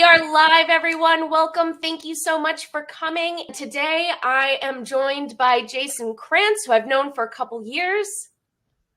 We are live, everyone. Welcome. Thank you so much for coming. Today, I am joined by Jason Krantz, who I've known for a couple years.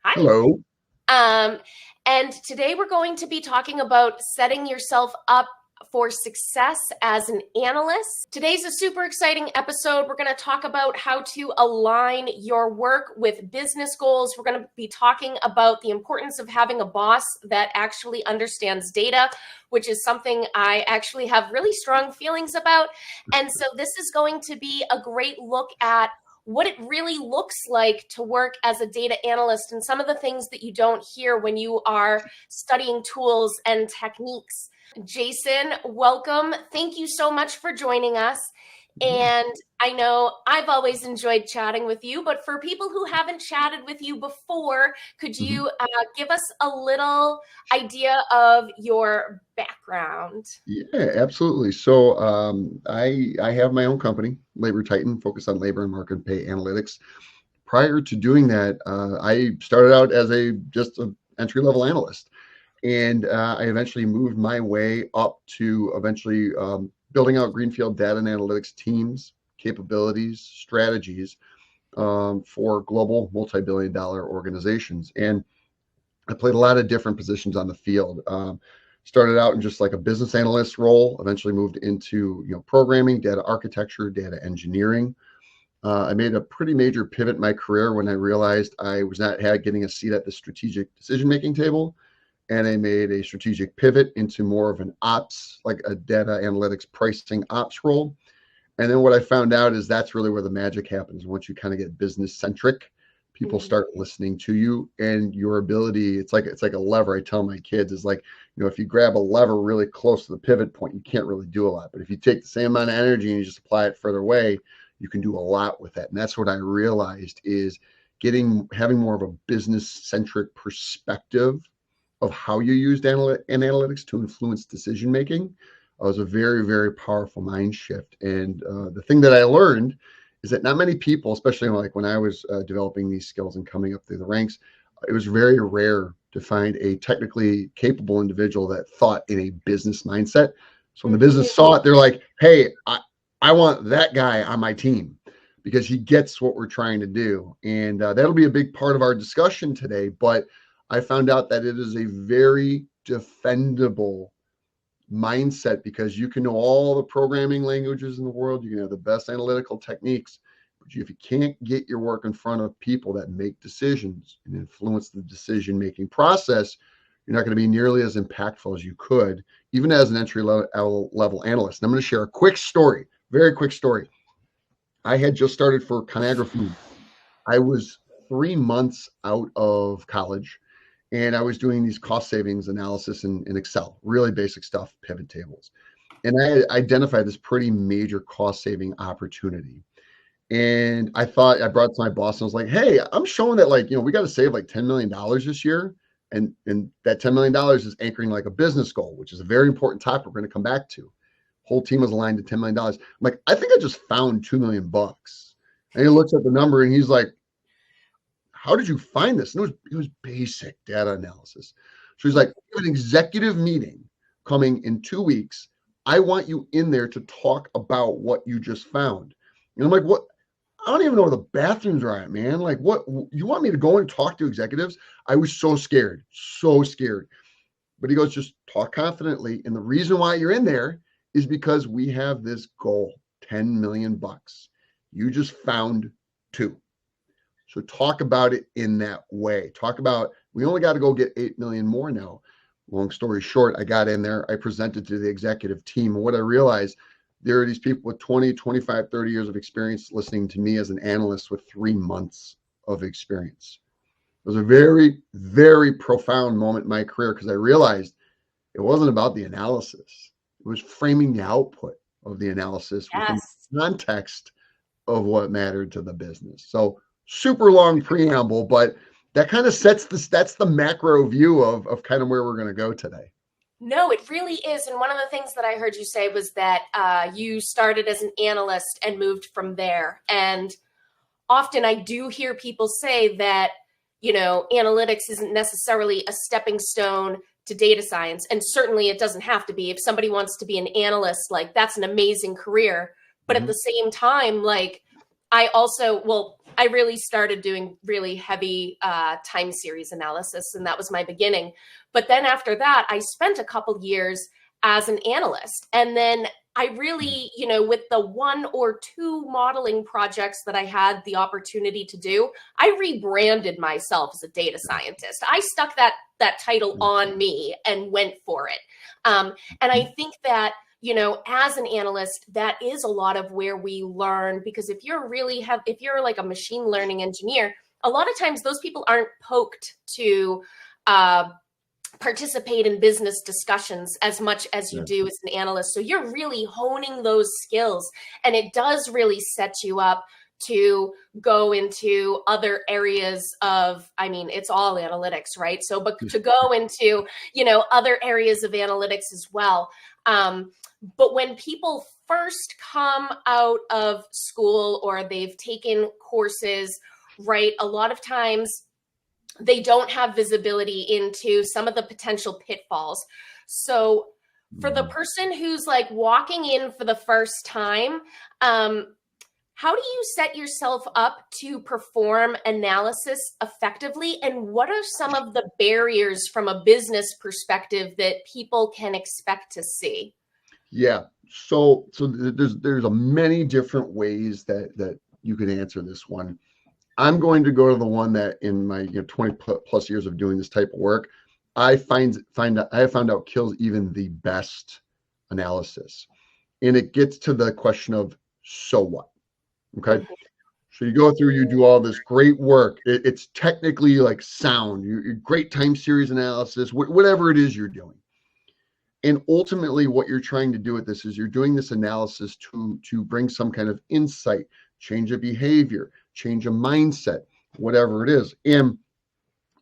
Hi. Hello. And today we're going to be talking about setting yourself up for success as an analyst. Today's a super exciting episode. We're going to talk about how to align your work with business goals. We're going to be talking about the importance of having a boss that actually understands data, which is something I actually have really strong feelings about. And so this is going to be a great look at what it really looks like to work as a data analyst and some of the things that you don't hear when you are studying tools and techniques. Jason, welcome. Thank you so much for joining us. And I know I've always enjoyed chatting with you, but for people who haven't chatted with you before, could you give us a little idea of your background? Yeah, absolutely. So I have my own company, Labor Titan, focused on labor and market pay analytics. Prior to doing that, I started out as just an entry-level analyst. And I eventually moved my way up to eventually building out greenfield data and analytics teams, capabilities, strategies for global multi-billion-dollar organizations. And I played a lot of different positions on the field. Started out in just like a business analyst role, eventually moved into programming, data architecture, data engineering. I made a pretty major pivot in my career when I realized I was not getting a seat at the strategic decision-making table. And I made a strategic pivot into more of an ops, like a data analytics pricing ops role. And then what I found out is that's really where the magic happens. Once you kind of get business centric, people start listening to you, and your ability, it's like a lever. I tell my kids is like, if you grab a lever really close to the pivot point, you can't really do a lot. But if you take the same amount of energy and you just apply it further away, you can do a lot with that. And that's what I realized is having more of a business centric perspective of how you used analytics to influence decision making was a very, very powerful mind shift. And the thing that I learned is that not many people, especially like when I was developing these skills and coming up through the ranks, it was very rare to find a technically capable individual that thought in a business mindset. So when the business saw it, they're like, hey, I want that guy on my team because he gets what we're trying to do. And that'll be a big part of our discussion today. But I found out that it is a very defendable mindset because you can know all the programming languages in the world. You can have the best analytical techniques, but if you can't get your work in front of people that make decisions and influence the decision-making process, you're not going to be nearly as impactful as you could, even as an entry-level analyst. And I'm going to share a quick story, very quick story. I had just started for ConAgra. I was 3 months out of college. And I was doing these cost savings analysis in Excel, really basic stuff, pivot tables. And I identified this pretty major cost saving opportunity. And I brought it to my boss and I was like, hey, I'm showing that we got to save like $10 million this year. And that $10 million is anchoring like a business goal, which is a very important topic we're going to come back to. Whole team was aligned to $10 million. I'm like, I think I just found $2 million. And he looks at the number and he's like, how did you find this? And it was basic data analysis. So he's like, we have an executive meeting coming in 2 weeks. I want you in there to talk about what you just found. And I'm like, what? I don't even know where the bathrooms are at, man. Like, what? You want me to go and talk to executives? I was so scared. But he goes, just talk confidently. And the reason why you're in there is because we have this goal, $10 million. You just found 2. So talk about it in that way. Talk about, we only got to go get 8 million more now. Long story short, I got in there. I presented to the executive team. And what I realized, there are these people with 20, 25, 30 years of experience listening to me as an analyst with 3 months of experience. It was a very, very profound moment in my career because I realized it wasn't about the analysis. It was framing the output of the analysis within the context of what mattered to the business. So super long preamble, but that kind of that's the macro view of kind of where we're going to go today. No, it really is. And one of the things that I heard you say was that you started as an analyst and moved from there. And often I do hear people say that, analytics isn't necessarily a stepping stone to data science. And certainly it doesn't have to be. If somebody wants to be an analyst, like that's an amazing career. But at the same time, like I really started doing really heavy time series analysis, and that was my beginning. But then after that, I spent a couple years as an analyst. And then I really, with the 1 or 2 modeling projects that I had the opportunity to do, I rebranded myself as a data scientist. I stuck that title on me and went for it. And I think that, as an analyst, that is a lot of where we learn, because if you're like a machine learning engineer, a lot of times those people aren't poked to participate in business discussions as much as you do as an analyst. So you're really honing those skills, and it does really set you up to go into other areas of, it's all analytics, right? So, but to go into, other areas of analytics as well. But when people first come out of school or they've taken courses, right, a lot of times they don't have visibility into some of the potential pitfalls. So for the person who's like walking in for the first time, how do you set yourself up to perform analysis effectively? And what are some of the barriers from a business perspective that people can expect to see? Yeah. So there's a many different ways that you can answer this one. I'm going to go to the one that in my 20 plus years of doing this type of work, I have found out kills even the best analysis. And it gets to the question of, so what? Okay. So you go through, you do all this great work. It's technically like sound, you great time series analysis, whatever it is you're doing. And ultimately what you're trying to do with this is you're doing this analysis to bring some kind of insight, change a behavior, change a mindset, whatever it is. And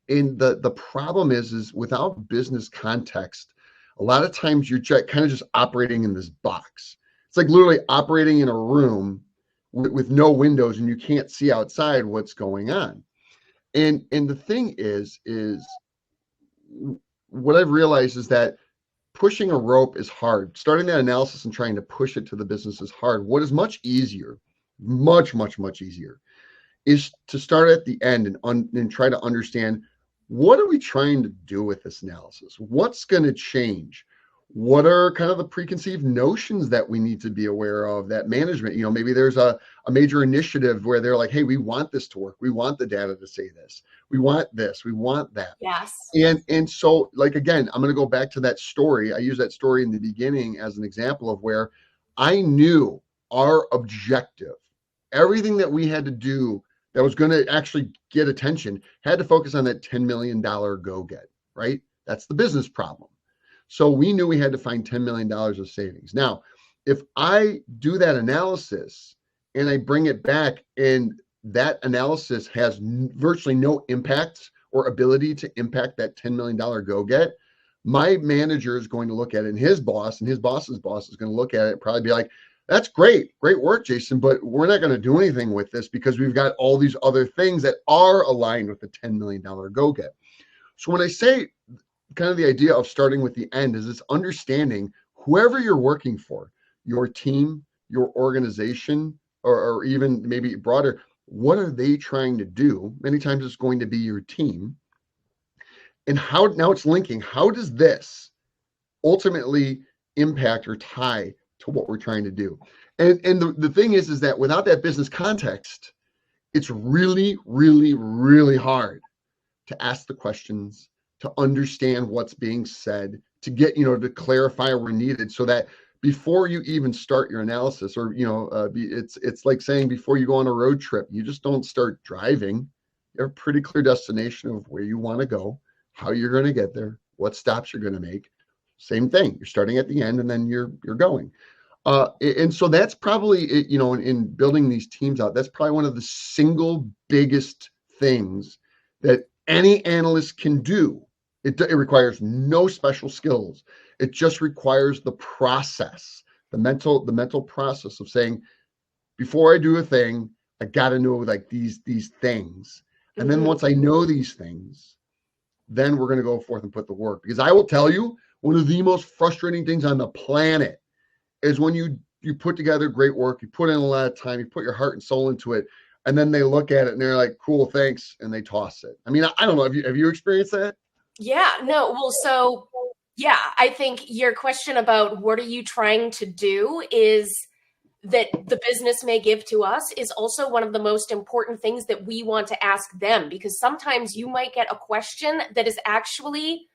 the problem is without business context, a lot of times you're kind of just operating in this box. It's like literally operating in a room with no windows, and you can't see outside what's going on. And the thing is what I've realized is that pushing a rope is hard. Starting that analysis and trying to push it to the business is hard. What is much easier, much easier, is to start at the end and try to understand, what are we trying to do with this analysis? What's going to change? What are kind of the preconceived notions that we need to be aware of that management, maybe there's a major initiative where they're like, hey, we want this to work. We want the data to say this. We want this. We want that. Yes. And so, like, again, I'm going to go back to that story. I use that story in the beginning as an example of where I knew our objective, everything that we had to do that was going to actually get attention, had to focus on that $10 million go get, right? That's the business problem. So we knew we had to find $10 million of savings. Now, if I do that analysis and I bring it back and that analysis has virtually no impact or ability to impact that $10 million go get, my manager is going to look at it, and his boss's boss is going to look at it and probably be like, that's great work, Jason, but we're not going to do anything with this because we've got all these other things that are aligned with the $10 million go get. So when I say kind of the idea of starting with the end is it's understanding whoever you're working for, your team, your organization, or even maybe broader, what are they trying to do? Many times it's going to be your team. And how now it's linking, how does this ultimately impact or tie to what we're trying to do? And the thing is that without that business context, it's really hard to ask the questions, to understand what's being said, to get, to clarify where needed, so that before you even start your analysis, or, it's like saying before you go on a road trip, you just don't start driving. You have a pretty clear destination of where you want to go, how you're going to get there, what stops you're going to make. Same thing. You're starting at the end and then you're going. And so that's probably, in building these teams out, that's probably one of the single biggest things that any analyst can do. It requires no special skills. It just requires the process, the mental process of saying, before I do a thing, I got to know like these things. And then once I know these things, then we're going to go forth and put the work. Because I will tell you, one of the most frustrating things on the planet is when you put together great work, you put in a lot of time, you put your heart and soul into it, and then they look at it and they're like, cool, thanks, and they toss it. I mean, I don't know. Have you experienced that? Yeah, no. Well, so yeah, I think your question about what are you trying to do is that the business may give to us is also one of the most important things that we want to ask them, because sometimes you might get a question that is actually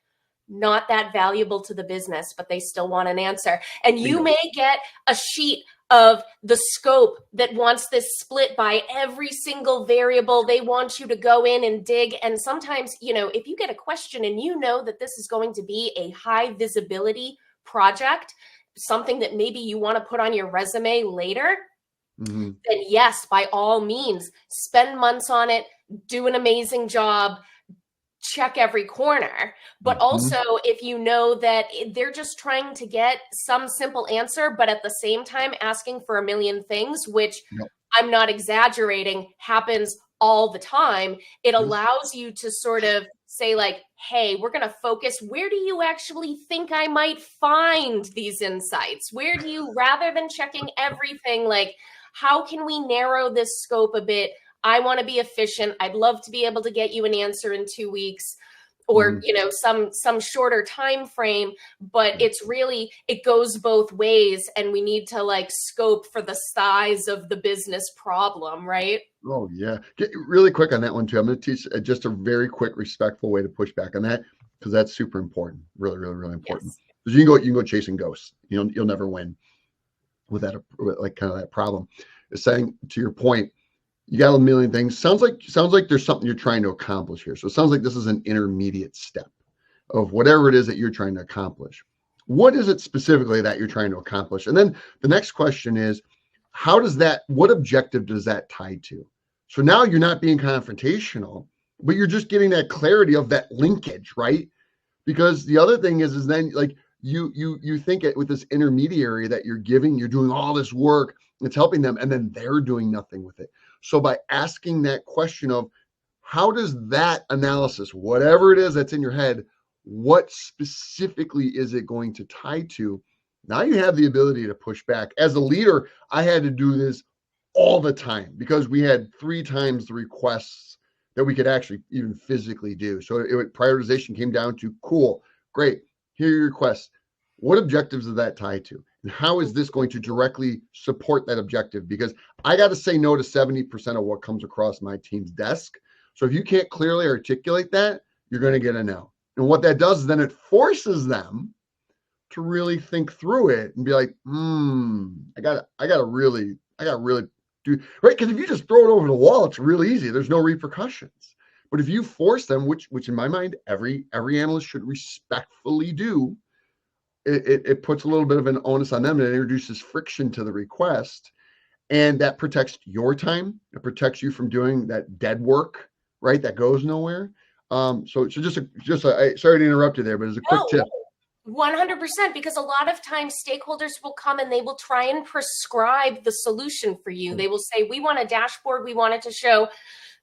not that valuable to the business, but they still want an answer. And you may get a sheet of the scope that wants this split by every single variable. They want you to go in and dig. And sometimes, if you get a question and you know that this is going to be a high visibility project, something that maybe you want to put on your resume later, then yes, by all means, spend months on it, do an amazing job, check every corner. But also, if you know that they're just trying to get some simple answer, but at the same time asking for a million things, which I'm not exaggerating, happens all the time, it allows you to sort of say like, hey, we're going to focus. Where do you actually think I might find these insights? Where do you, rather than checking everything, like, how can we narrow this scope a bit? I want to be efficient. I'd love to be able to get you an answer in 2 weeks or, some shorter time frame, but it's really, it goes both ways, and we need to like scope for the size of the business problem, right? Oh yeah. Really quick on that one too. I'm going to teach just a very quick, respectful way to push back on that, because that's super important. Really, really, really important. Because you can go chasing ghosts. You'll never win with that, like kind of that problem. It's saying, to your point, you got a million things. Sounds like there's something you're trying to accomplish here. So it sounds like this is an intermediate step of whatever it is that you're trying to accomplish. What is it specifically that you're trying to accomplish? And then the next question is, what objective does that tie to? So now you're not being confrontational, but you're just getting that clarity of that linkage, right? Because the other thing is then like you think it with this intermediary that you're doing all this work, it's helping them, and then they're doing nothing with it. So by asking that question of how does that analysis, whatever it is that's in your head, what specifically is it going to tie to? Now you have the ability to push back. As a leader, I had to do this all the time because we had 3 times the requests that we could actually even physically do. So prioritization came down to, cool, great, here are your requests. What objectives does that tie to? And how is this going to directly support that objective? Because I got to say no to 70% of what comes across my team's desk. So if you can't clearly articulate that, you're going to get a no. And what that does is then it forces them to really think through it and be like, I gotta really do right. Because if you just throw it over the wall, it's really easy. There's no repercussions. But if you force them, which in my mind, every analyst should respectfully do, it puts a little bit of an onus on them, and it introduces friction to the request, and that protects your time. It protects you from doing that dead work, right? That goes nowhere. So just sorry to interrupt you there, but as a quick tip. 100%, because a lot of times stakeholders will come and they will try and prescribe the solution for you. They will say, we want a dashboard, we want it to show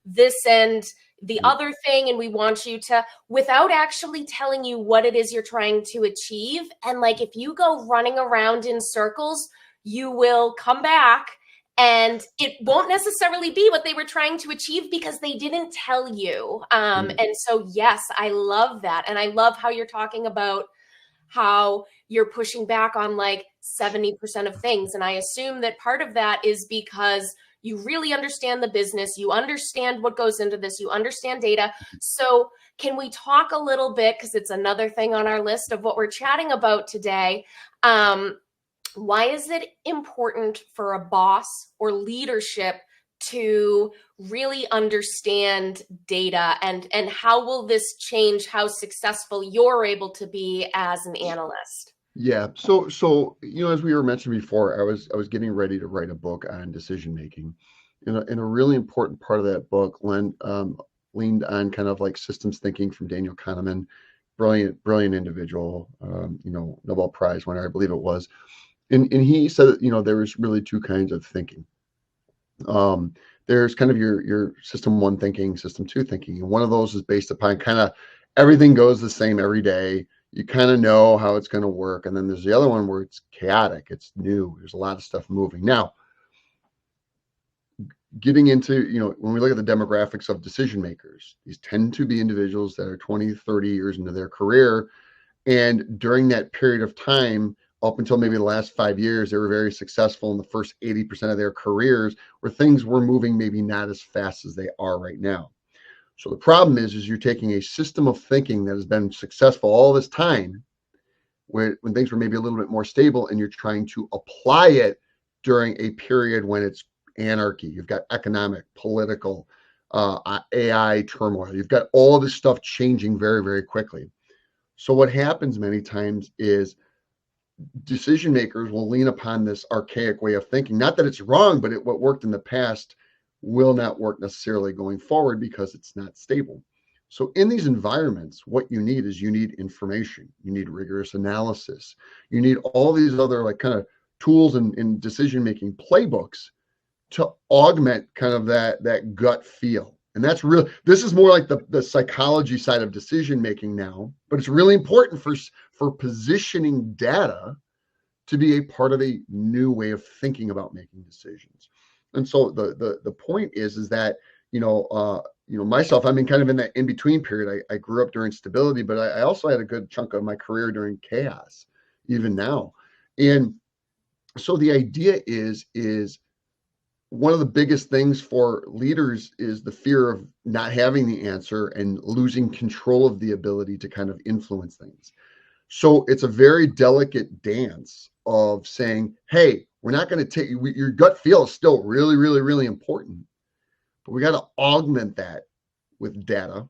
this and the other thing, and we want you to, without actually telling you what it is you're trying to achieve. And like, if you go running around in circles, you will come back and it won't necessarily be what they were trying to achieve because they didn't tell you. And so, yes, I love that. And I love how you're talking about how you're pushing back on like 70% of things. And I assume that part of that is because you really understand the business, you understand what goes into this, you understand data. So can we talk a little bit, because it's another thing on our list of what we're chatting about today. Why is it important for a boss or leadership to really understand data, and how will this change how successful you're able to be as an analyst? Yeah. So as we were mentioning before, I was getting ready to write a book on decision making, and a really important part of that book leaned on kind of like systems thinking from Daniel Kahneman, brilliant individual, Nobel Prize winner, I believe it was, and he said that there was really 2 kinds of thinking. There's kind of your system 1 thinking, system 2 thinking, and one of those is based upon kind of everything goes the same every day. You kind of know how it's going to work. And then there's the other one where it's chaotic. It's new. There's a lot of stuff moving. Now, getting into, when we look at the demographics of decision makers, these tend to be individuals that are 20, 30 years into their career. And during that period of time, up until maybe the last 5 years, they were very successful in the first 80% of their careers, where things were moving maybe not as fast as they are right now. So the problem is you're taking a system of thinking that has been successful all this time, when things were maybe a little bit more stable, and you're trying to apply it during a period when it's anarchy. You've got economic, political, AI turmoil. You've got all this stuff changing very, very quickly. So what happens many times is decision makers will lean upon this archaic way of thinking. Not that it's wrong, but what worked in the past will not work necessarily going forward because it's not stable. So in these environments, what you need information. You need rigorous analysis. You need all these other kind of tools and decision-making playbooks to augment kind of that gut feel. And that's real. This is more like the psychology side of decision making now, but it's really important for positioning data to be a part of a new way of thinking about making decisions. And so the point is that myself, I'm kind of in that in between period. I grew up during stability, but I also had a good chunk of my career during chaos, even now. And so the idea is one of the biggest things for leaders is the fear of not having the answer and losing control of the ability to kind of influence things. So it's a very delicate dance of saying, hey, we're not going to take your gut feel is still really, really, really important, but we got to augment that with data,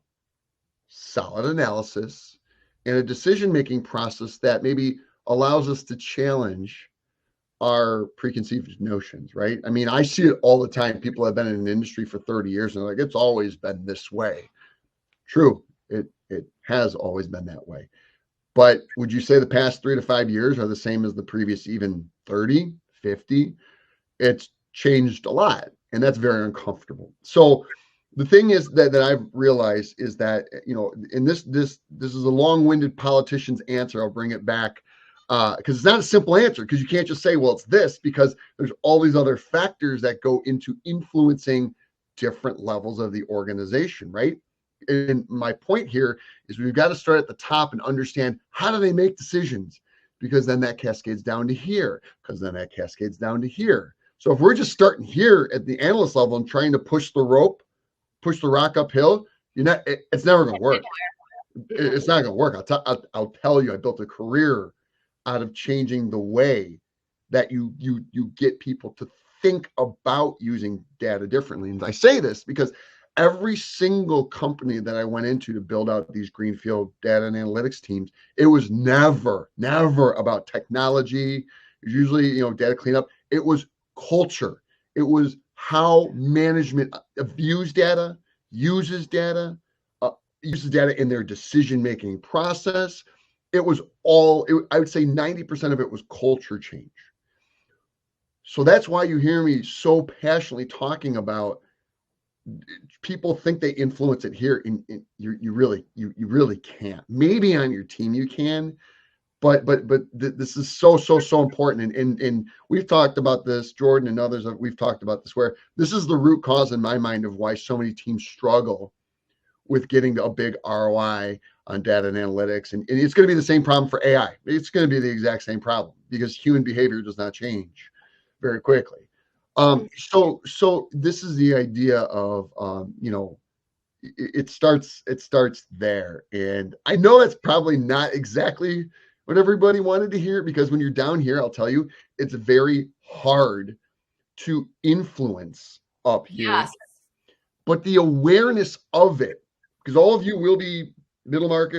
solid analysis, and a decision-making process that maybe allows us to challenge our preconceived notions, right? I mean, I see it all the time. People have been in an industry for 30 years and they're like, it's always been this way. True, it has always been that way. But would you say the past 3 to 5 years are the same as the previous even 30, 50? It's changed a lot, and that's very uncomfortable. So the thing is that I've realized is that, and this is a long-winded politician's answer. I'll bring it back because it's not a simple answer, because you can't just say, well, it's this, because there's all these other factors that go into influencing different levels of the organization, right? And my point here is we've got to start at the top and understand, how do they make decisions? Because then that cascades down to here, because then that cascades down to here. So if we're just starting here at the analyst level and trying to push the rock uphill, it's never going to work. It's not going to work. I'll tell you, I built a career out of changing the way that you get people to think about using data differently. And I say this because every single company that I went into to build out these greenfield data and analytics teams, it was never about technology. It was usually, data cleanup. It was culture. It was how management views data, uses data in their decision-making process. It was I would say 90% of it was culture change. So that's why you hear me so passionately talking about, people think they influence it here, and you really can't. Maybe on your team you can, but this is so important. And we've talked about this, Jordan and others, we've talked about this, where this is the root cause in my mind of why so many teams struggle with getting a big ROI on data and analytics. And it's going to be the same problem for AI. It's going to be the exact same problem, because human behavior does not change very quickly. So this is the idea of, it starts there. And I know that's probably not exactly what everybody wanted to hear, because when you're down here, I'll tell you, it's very hard to influence up here. Yes. But the awareness of it, because all of you will be mid-level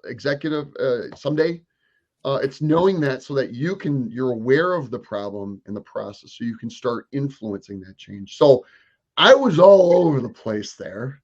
executive someday. It's knowing that, so that you're aware of the problem and the process, so you can start influencing that change. So I was all over the place there.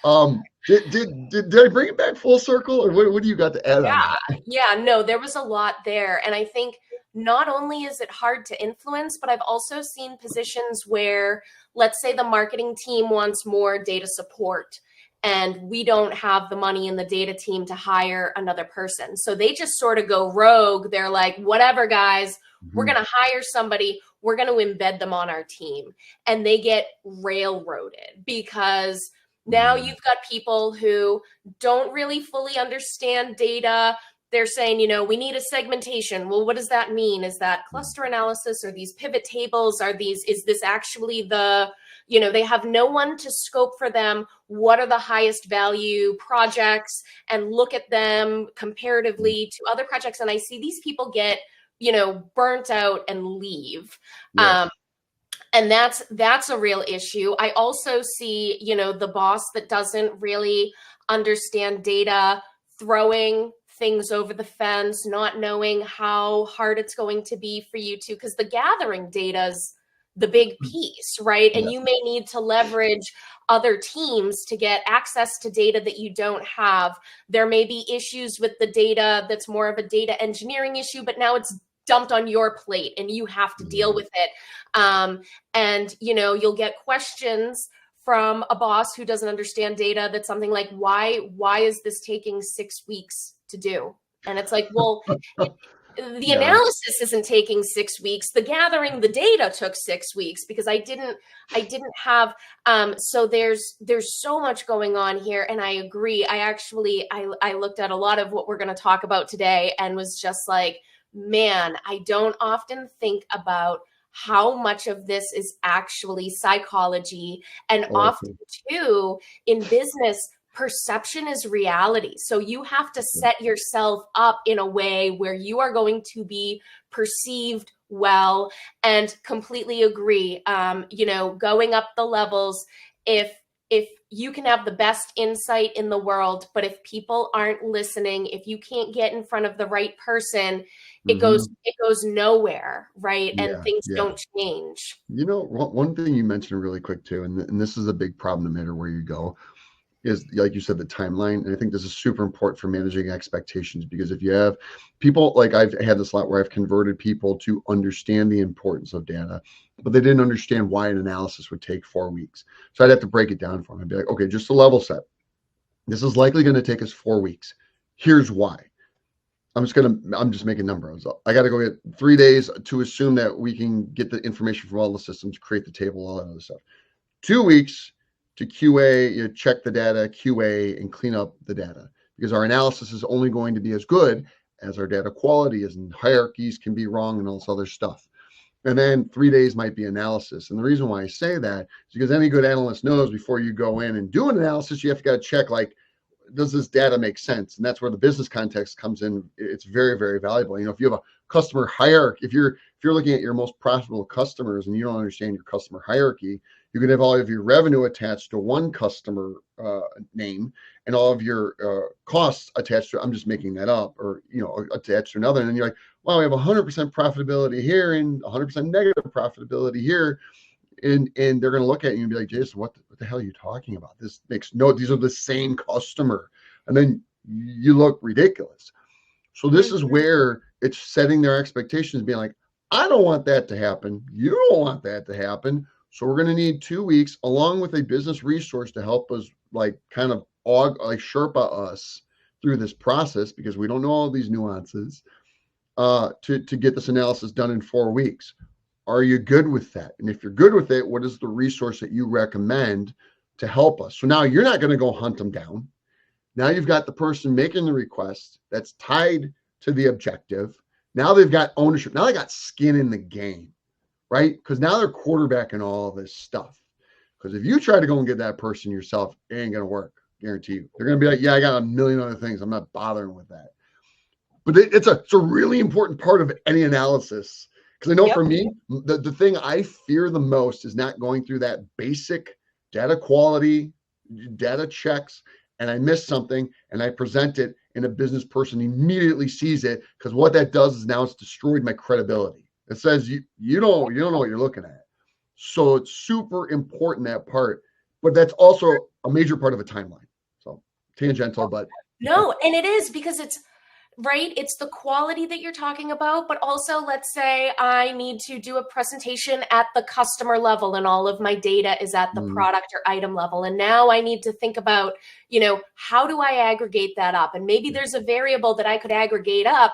Did I bring it back full circle, or what do you got to add on that? Yeah, no, there was a lot there. And I think not only is it hard to influence, but I've also seen positions where, let's say the marketing team wants more data support, and we don't have the money in the data team to hire another person. So they just sort of go rogue. They're like, whatever, guys, we're going to hire somebody. We're going to embed them on our team. And they get railroaded because now you've got people who don't really fully understand data. They're saying, we need a segmentation. Well, what does that mean? Is that cluster analysis? Are these pivot tables? Is this actually they have no one to scope for them. What are the highest value projects and look at them comparatively to other projects? And I see these people get, burnt out and leave. Yes. And that's a real issue. I also see, the boss that doesn't really understand data throwing things over the fence, not knowing how hard it's going to be for you to, because the gathering data is the big piece, right? And you may need to leverage other teams to get access to data that you don't have. There may be issues with the data that's more of a data engineering issue, but now it's dumped on your plate and you have to deal with it. And you'll get questions from a boss who doesn't understand data that's something like, why is this taking 6 weeks to do? And it's like, well, the analysis isn't taking 6 weeks. The gathering the data took 6 weeks because I didn't have. So there's so much going on here, and I agree. I looked at a lot of what we're going to talk about today and was just like, man, I don't often think about how much of this is actually psychology, and often too in business, perception is reality. So you have to set yourself up in a way where you are going to be perceived well, and completely agree. Going up the levels, if you can have the best insight in the world, but if people aren't listening, if you can't get in front of the right person, it goes nowhere, right? And things don't change. One thing you mentioned really quick too, and this is a big problem no matter where you go, is, like you said, the timeline. And I think this is super important for managing expectations, because if you have people, like I've had this a lot where I've converted people to understand the importance of data, but they didn't understand why an analysis would take 4 weeks. So I'd have to break it down for them. I'd be like, okay, just a level set. This is likely going to take us 4 weeks. Here's why. I'm just making numbers. I got to go get 3 days to assume that we can get the information from all the systems, create the table, all that other stuff. 2 weeks to QA, you check the data, QA, and clean up the data, because our analysis is only going to be as good as our data quality is, and hierarchies can be wrong and all this other stuff. And then 3 days might be analysis. And the reason why I say that is because any good analyst knows before you go in and do an analysis, you have to check, like, does this data make sense? And that's where the business context comes in. It's very, very valuable. If you have a customer hierarchy, if you're looking at your most profitable customers and you don't understand your customer hierarchy, you can have all of your revenue attached to one customer name and all of your costs attached to, I'm just making that up, or attached to another. And then you're like, wow, we have 100% profitability here and 100% negative profitability here. And they're going to look at you and be like, Jason, what the hell are you talking about? This makes these are the same customer. And then you look ridiculous. So this is where it's setting their expectations, being like, I don't want that to happen. You don't want that to happen. So we're going to need 2 weeks along with a business resource to help us, like, kind of Sherpa us through this process, because we don't know all these nuances, to get this analysis done in 4 weeks. Are you good with that? And if you're good with it, what is the resource that you recommend to help us? So now you're not going to go hunt them down. Now you've got the person making the request that's tied to the objective. Now they've got ownership. Now they got skin in the game, right? Because now they're quarterbacking all this stuff. Because if you try to go and get that person yourself, it ain't going to work. Guarantee you. They're going to be like, yeah, I got a million other things. I'm not bothering with that. But it's a really important part of any analysis. Because I know for me, the thing I fear the most is not going through that basic data quality, data checks, and I miss something and I present it and a business person immediately sees it, because what that does is now it's destroyed my credibility. It says you don't know what you're looking at. So it's super important, that part, but that's also a major part of a timeline. So tangential, but no, and it is, because right? It's the quality that you're talking about, but also let's say I need to do a presentation at the customer level and all of my data is at the Mm, product or item level. And now I need to think about, how do I aggregate that up? And maybe there's a variable that I could aggregate up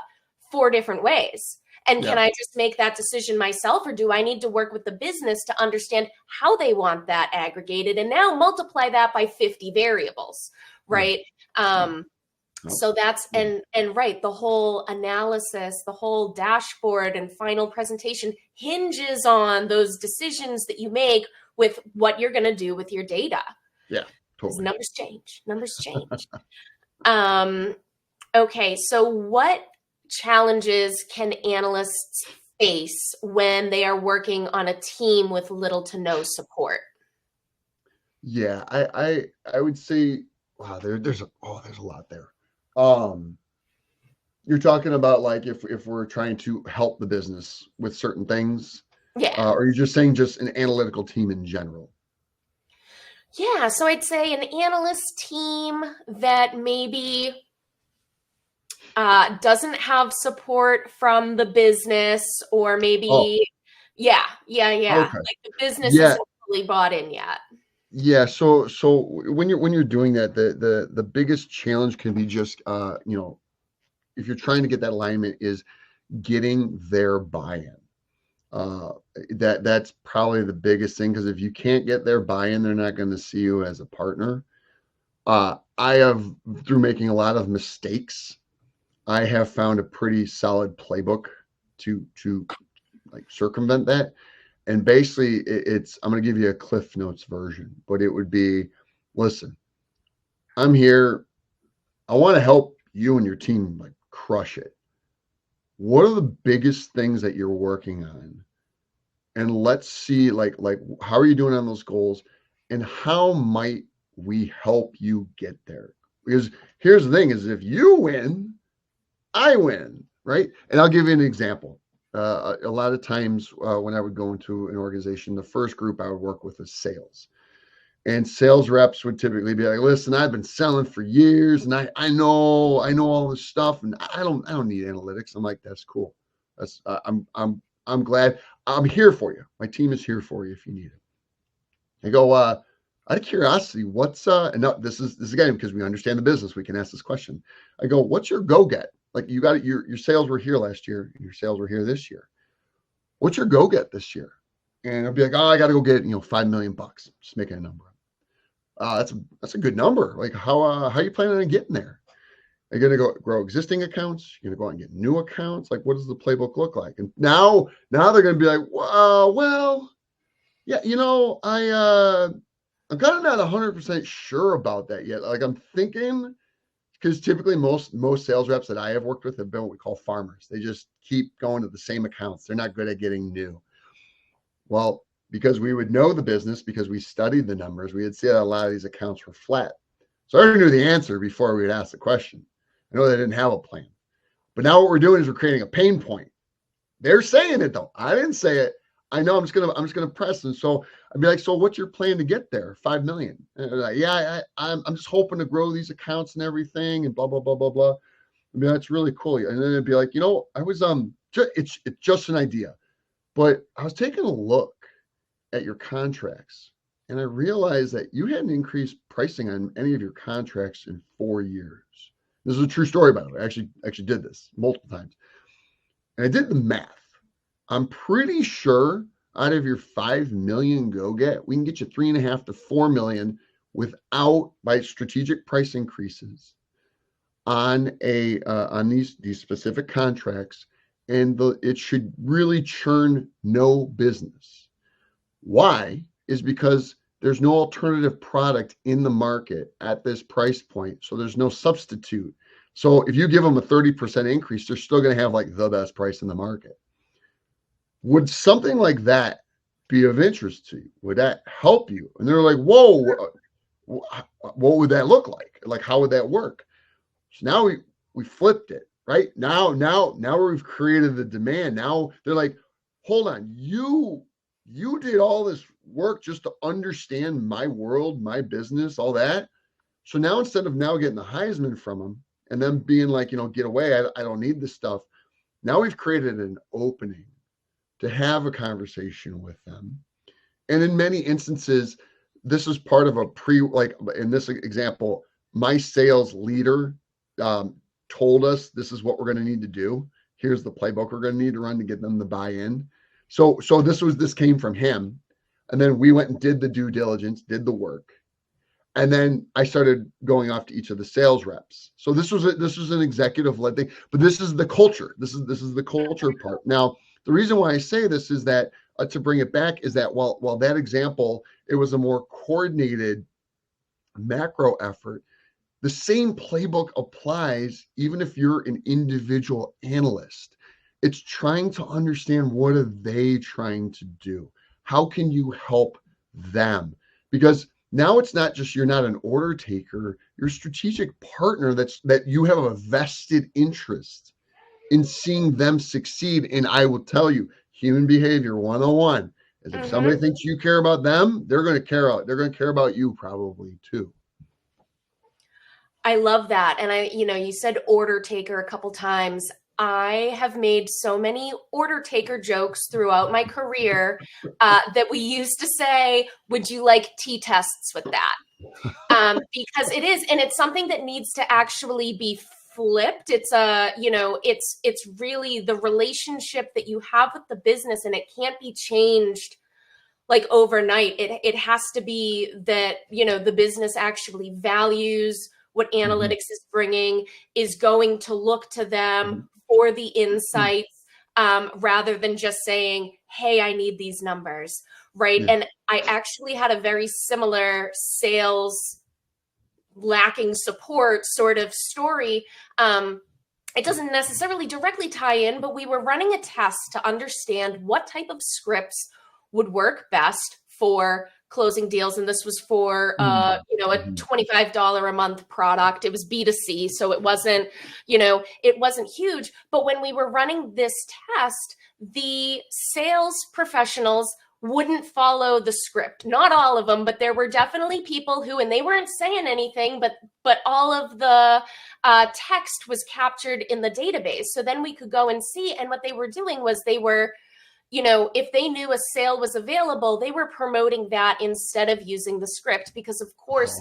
4 different ways. And can yeah. I just make that decision myself, or do I need to work with the business to understand how they want that aggregated and now multiply that by 50 variables, Yeah. right? Yeah. No. So that's Yeah. and right, the whole analysis, the whole dashboard and final presentation hinges on those decisions that you make with what you're going to do with your data. Yeah. Because Totally. numbers change. Numbers change. um, okay, so what challenges can analysts face when they are working on a team with little to no support? Yeah. I would say, wow, there's a lot there. Um, you're talking about like if we're trying to help the business with certain things, Yeah. or you're just saying just an analytical team in general. Yeah, so I'd say an analyst team that maybe doesn't have support from the business, or Oh, maybe, yeah. okay. Like the business Yeah. isn't fully bought in yet. Yeah. So when you're doing that, the biggest challenge can be just if you're trying to get that alignment is getting their buy-in. Uh, that's probably the biggest thing, because if you can't get their buy-in, they're not going to see you as a partner. I have, through making a lot of mistakes, I have found a pretty solid playbook to like circumvent that. And basically, it's I'm going to give you a Cliff Notes version, but it would be, listen, I'm here. I want to help you and your team like crush it. What are the biggest things that you're working on? And let's see like how are you doing on those goals, and how might we help you get there? Because here's the thing is, if you win, I win, right? And I'll give you an example. A lot of times when I would go into an organization, the first group I would work with is sales. And sales reps would typically be like, listen, I've been selling for years and I know all this stuff, and I don't need analytics. I'm like, that's cool. That's I'm glad I'm here for you. My team is here for you if you need it. I go, out of curiosity, what's and no, this is again because we understand the business, we can ask this question. I go, what's your go get? Like, you got your sales were here last year, and your sales were here this year. What's your go get this year? And I'll be like, oh, I got to go get $5 million. Just making a number. That's a good number. Like, how are you planning on getting there? Are you going to go grow existing accounts? You're going to go out and get new accounts? Like, what does the playbook look like? And now they're going to be like, well, yeah, I'm kind of not 100% sure about that yet. Like, I'm thinking, because typically most sales reps that I have worked with have been what we call farmers. They just keep going to the same accounts. They're not good at getting new. Well, because we would know the business, because we studied the numbers, we would see that a lot of these accounts were flat. So I already knew the answer before we would ask the question. I know they didn't have a plan. But now what we're doing is we're creating a pain point. They're saying it though. I didn't say it. I know I'm just gonna press. And so I'd be like, so what's your plan to get there? 5 million. And they're like, yeah, I'm just hoping to grow these accounts and everything and blah, blah, blah, blah, blah. I mean, that's really cool. And then it'd be like, I was it's just an idea. But I was taking a look at your contracts, and I realized that you hadn't increased pricing on any of your contracts in 4 years. This is a true story, by the way. I actually did this multiple times. And I did the math. I'm pretty sure out of your 5 million go get, we can get you 3.5 to 4 million without by strategic price increases on on these specific contracts, and it should really churn no business. Why? Is because there's no alternative product in the market at this price point. So there's no substitute. So if you give them a 30% increase, they're still going to have like the best price in the market. Would something like that be of interest to you? Would that help you? And they're like, whoa, what would that look like? Like, how would that work? So now we flipped it, right? Now we've created the demand. Now they're like, hold on, you did all this work just to understand my world, my business, all that. So now instead of now getting the Heisman from them and them being like, get away. I don't need this stuff. Now we've created an opening to have a conversation with them. And in many instances, this is part of a like in this example, my sales leader told us this is what we're going to need to do. Here's the playbook we're going to need to run to get them to buy in. So this came from him. And then we went and did the due diligence, did the work. And then I started going off to each of the sales reps. So this was an executive led thing, but this is the culture. This is the culture part. Now, the reason why I say this is that to bring it back is that while that example, it was a more coordinated macro effort, the same playbook applies even if you're an individual analyst. It's trying to understand, what are they trying to do? How can you help them? Because now it's not just, you're not an order taker, you're a strategic partner that you have a vested interest in seeing them succeed. And I will tell you, human behavior 101 is if somebody thinks you care about them, they're going to care about you probably too. I love that. And you said order taker a couple times. I have made so many order taker jokes throughout my career that we used to say, would you like t-tests with that? Because it is, and it's something that needs to actually be flipped. It's it's really the relationship that you have with the business, and it can't be changed like overnight. It has to be that, the business actually values what analytics is bringing, is going to look to them for the insights, rather than just saying, hey, I need these numbers, right? And I actually had a very similar sales lacking support sort of story. It doesn't necessarily directly tie in, but we were running a test to understand what type of scripts would work best for closing deals. And this was for, a $25 a month product. It was B2C. So it wasn't, it wasn't huge. But when we were running this test, the sales professionals wouldn't follow the script. Not all of them, but there were definitely people who, and they weren't saying anything, but all of the text was captured in the database. So then we could go and see. And what they were doing was they were, if they knew a sale was available, they were promoting that instead of using the script, because of course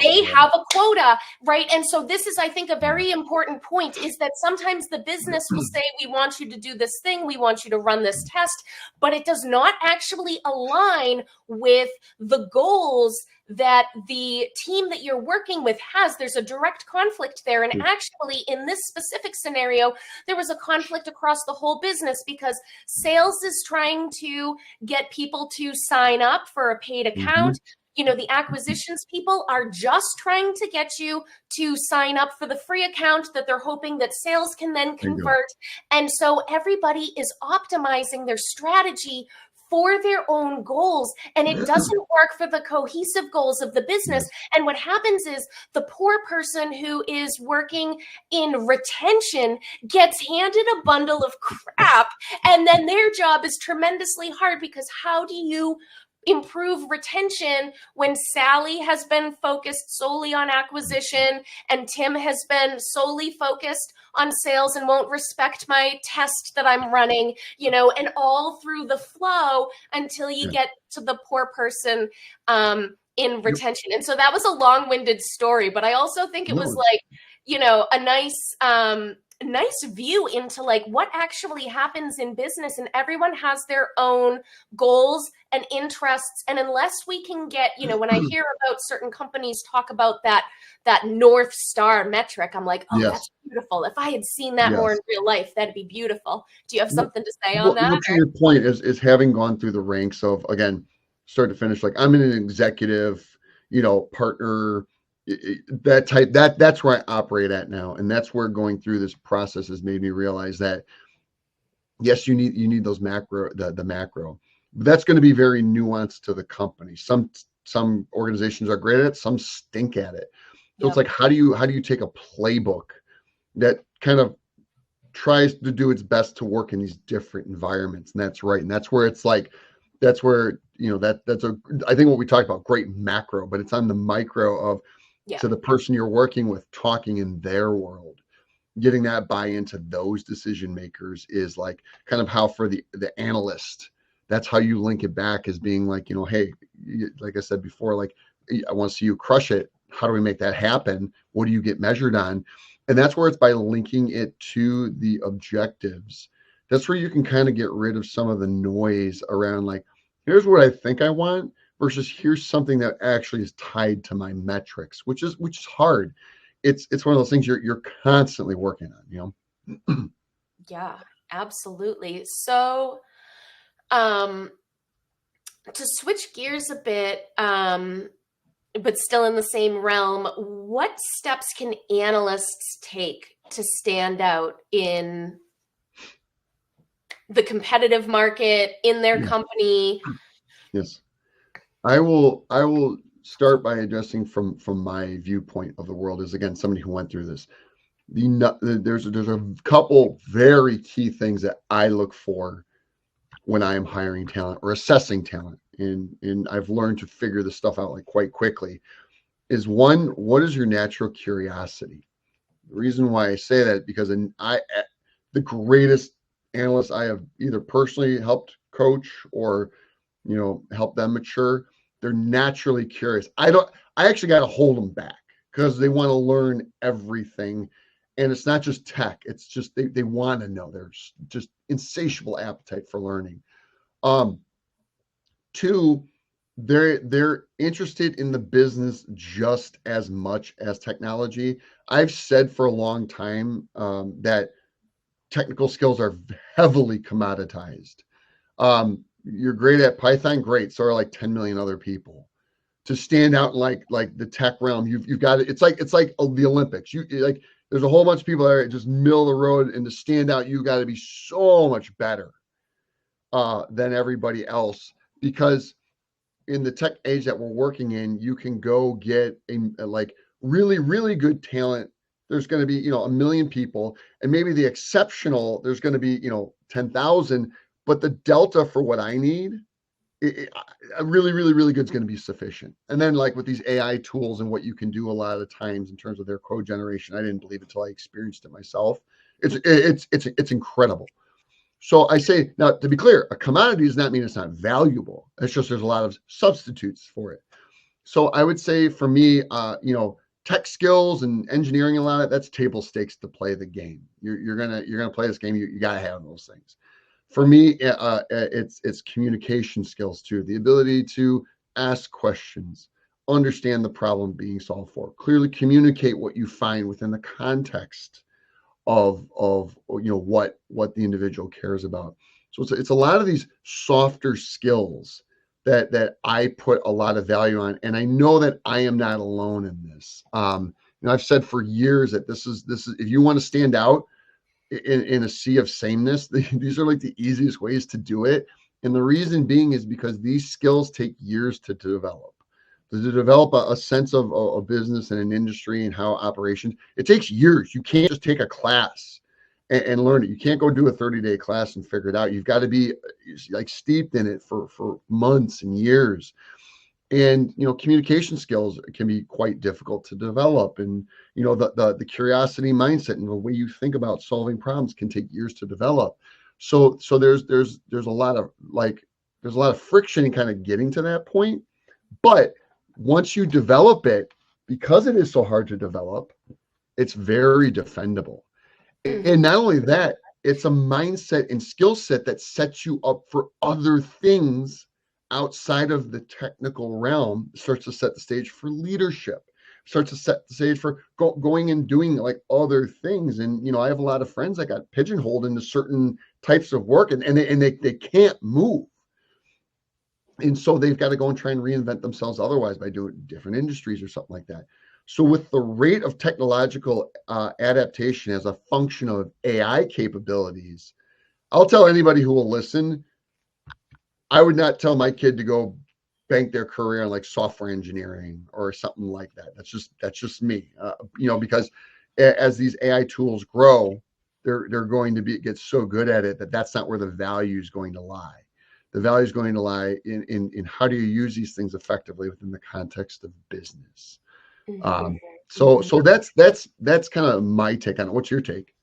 they have a quota, right? And so this is, I think, a very important point, is that sometimes the business will say, we want you to do this thing, we want you to run this test, but it does not actually align with the goals that the team that you're working with has. There's a direct conflict there. And actually, in this specific scenario, there was a conflict across the whole business, because sales is trying to get people to sign up for a paid account. The acquisitions people are just trying to get you to sign up for the free account that they're hoping that sales can then convert. And so everybody is optimizing their strategy for their own goals, and it doesn't work for the cohesive goals of the business. And what happens is the poor person who is working in retention gets handed a bundle of crap, and then their job is tremendously hard, because how do you improve retention when Sally has been focused solely on acquisition and Tim has been solely focused on sales and won't respect my test that I'm running, and all through the flow until you get to the poor person in retention. And so that was a long-winded story, but I also think it was like, a nice view into like what actually happens in business, and everyone has their own goals and interests. And unless we can get, when I hear about certain companies talk about that North Star metric, I'm like, oh, that's beautiful. If I had seen that more in real life, that'd be beautiful. Do you have something to say on that? To your point is having gone through the ranks of, again, start to finish, like I'm an executive, partner, that type, that's where I operate at now. And that's where going through this process has made me realize that yes, you need those macro, the macro, but that's going to be very nuanced to the company. Some organizations are great at it, some stink at it. So it's like, how do you take a playbook that kind of tries to do its best to work in these different environments? And that's right. And that's where it's like, that's where, I think what we talked about, great macro, but it's on the micro of, to the person you're working with, talking in their world. getting that buy-in to those decision makers is like kind of how for the analyst, that's how you link it back as being like, hey, like I said before, like I want to see you crush it. How do we make that happen? What do you get measured on? And that's where it's by linking it to the objectives. That's where you can kind of get rid of some of the noise around like, here's what I think I want versus here's something that actually is tied to my metrics, which is hard. It's one of those things you're constantly working on. Yeah, absolutely. So, to switch gears a bit, but still in the same realm, what steps can analysts take to stand out in the competitive market, in their company? Yes. I will start by addressing from my viewpoint of the world as, again, somebody who went through this. There's a couple very key things that I look for when I am hiring talent or assessing talent, and I've learned to figure this stuff out like quite quickly. Is one, what is your natural curiosity? The reason why I say that, because the greatest analysts I have either personally helped coach or help them mature, they're naturally curious. I actually got to hold them back because they want to learn everything. And it's not just tech, it's just they want to know. There's just insatiable appetite for learning. Two, they're interested in the business just as much as technology. I've said for a long time that technical skills are heavily commoditized. You're great at Python, great. So are like 10 million other people. To stand out like the tech realm, you've got it. It's like the Olympics. There's a whole bunch of people that are just middle of the road, and to stand out, you got to be so much better than everybody else, because in the tech age that we're working in, you can go get a like really, really good talent. There's going to be, a million people, and maybe the exceptional, there's going to be, 10,000, but the delta for what I need, a really, really, really good is going to be sufficient. And then like with these AI tools and what you can do a lot of the times in terms of their code generation, I didn't believe it until I experienced it myself. It's incredible. So I say, now, to be clear, a commodity does not mean it's not valuable. It's just there's a lot of substitutes for it. So I would say for me, tech skills and engineering, a lot of that's table stakes to play the game. You're gonna play this game. You gotta have those things. For me, it's communication skills too. The ability to ask questions, understand the problem being solved for, clearly communicate what you find within the context of what the individual cares about. So it's a lot of these softer skills that I put a lot of value on, and I know that I am not alone in this. I've said for years that this is if you want to stand out in a sea of sameness, these are like the easiest ways to do it. And the reason being is because these skills take years to develop. To develop a sense of a business and an industry and how operations, it takes years. You can't just take a class and learn it. You can't go do a 30-day class and figure it out. You've got to be like steeped in it for months and years. And communication skills can be quite difficult to develop, and the curiosity mindset and the way you think about solving problems can take years to develop. So there's a lot of friction in kind of getting to that point. But once you develop it, because it is so hard to develop, it's very defendable. And not only that, it's a mindset and skill set that sets you up for other things outside of the technical realm. Starts to set the stage for leadership, starts to set the stage for going and doing like other things. And I have a lot of friends that got pigeonholed into certain types of work, and they can't move. And so they've got to go and try and reinvent themselves otherwise by doing different industries or something like that. So with the rate of technological adaptation as a function of AI capabilities, I'll tell anybody who will listen, I would not tell my kid to go bank their career on like software engineering or something like that. That's just me, because as these AI tools grow, they're going to get so good at it that's not where the value is going to lie. The value is going to lie in how do you use these things effectively within the context of business. So that's kind of my take on it. What's your take?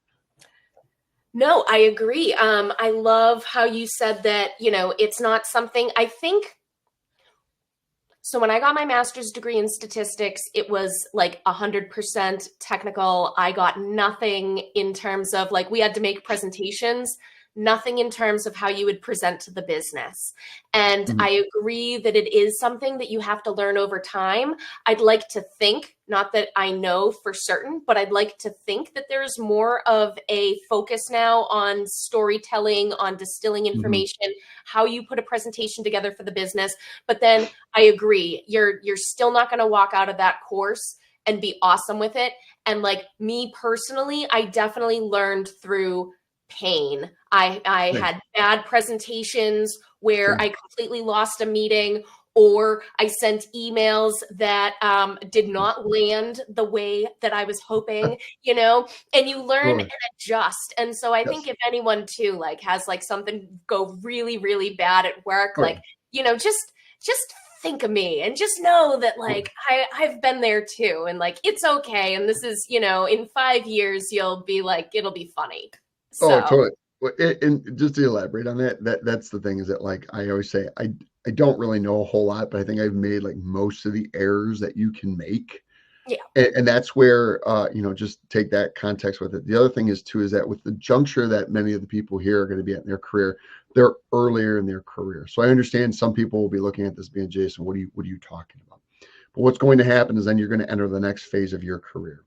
No, I agree. I love how you said that, it's not something I think. So when I got my master's degree in statistics, it was like 100% technical. I got nothing in terms of like, we had to make presentations, nothing in terms of how you would present to the business. And Mhm. I agree that it is something that you have to learn over time. I'd like to think, not that I know for certain, but I'd like to think that there's more of a focus now on storytelling, on distilling Mhm. information, how you put a presentation together for the business. But then I agree, you're still not going to walk out of that course and be awesome with it. And like me personally, I definitely learned through pain. I Same. had bad presentations where Same. I completely lost a meeting, or I sent emails that did not land the way that I was hoping, and you learn and Totally. adjust. And so I think Yes. if anyone too like has like something go really, really bad at work, Oh yeah. like, just think of me and just know that like I've been there too, and like it's okay. And this is, in 5 years you'll be like, it'll be funny. Oh, So totally. Well, and just to elaborate on that, that's the thing is that like I always say, I don't really know a whole lot, but I think I've made like most of the errors that you can make. yeah. And that's where just take that context with it. The other thing is too is that with the juncture that many of the people here are going to be at in their career, they're earlier in their career. So I understand some people will be looking at this being, Jason, what are you talking about? But what's going to happen is then you're going to enter the next phase of your career,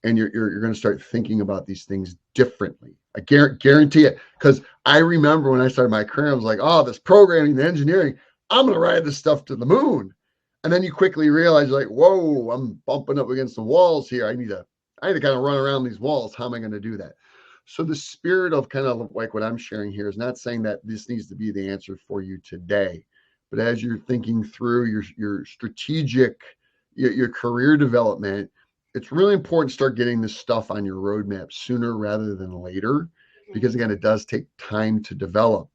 and you're going to start thinking about these things differently. I guarantee it, because I remember when I started my career, I was like, oh, this programming, the engineering, I'm going to ride this stuff to the moon. And then you quickly realize, like, whoa, I'm bumping up against the walls here. I need to kind of run around these walls. How am I going to do that? So the spirit of kind of like what I'm sharing here is not saying that this needs to be the answer for you today, but as you're thinking through your strategic, your career development, it's really important to start getting this stuff on your roadmap sooner rather than later, Mhm. because again, it does take time to develop.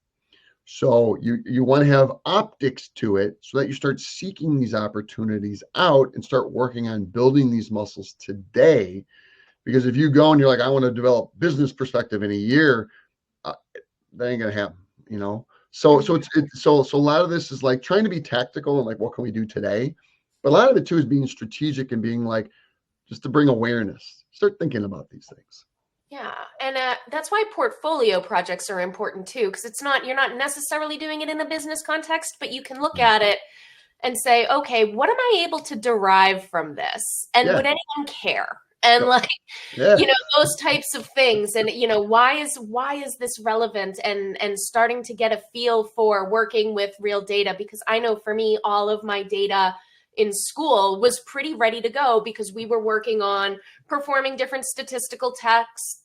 So you want to have optics to it so that you start seeking these opportunities out and start working on building these muscles today. Because if you go and you're like, I want to develop business perspective in a year, uh, that ain't gonna happen, you know. So Mhm. so a lot of this is like trying to be tactical and like what can we do today, but a lot of it too is being strategic and being like just to bring awareness. Start thinking about these things. Yeah, and that's why portfolio projects are important too, because you're not necessarily doing it in a business context, but you can look Mm. at it and say, okay, what am I able to derive from this? And Yeah. would anyone care? And Yep. like, Yeah. those types of things. And, why is this relevant? And starting to get a feel for working with real data, because I know for me, all of my data in school was pretty ready to go because we were working on performing different statistical tests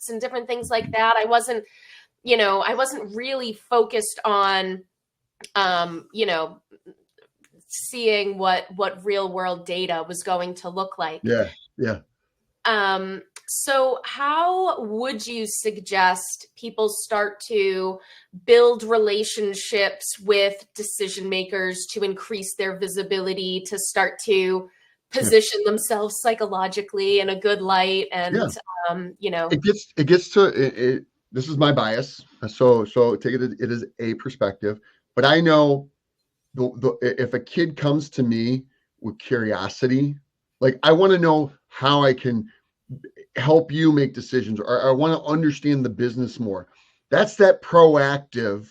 and different things like that. I wasn't really focused on, you know, seeing what real world data was going to look like. Yeah. Yeah. So how would you suggest people start to build relationships with decision makers to increase their visibility, to start to Yeah. position themselves psychologically in a good light? Yeah. And, It gets to it. This is my bias. So take it. It is a perspective, but I know if a kid comes to me with curiosity, like I want to know how I can help you make decisions, or I want to understand the business more. That's that proactive,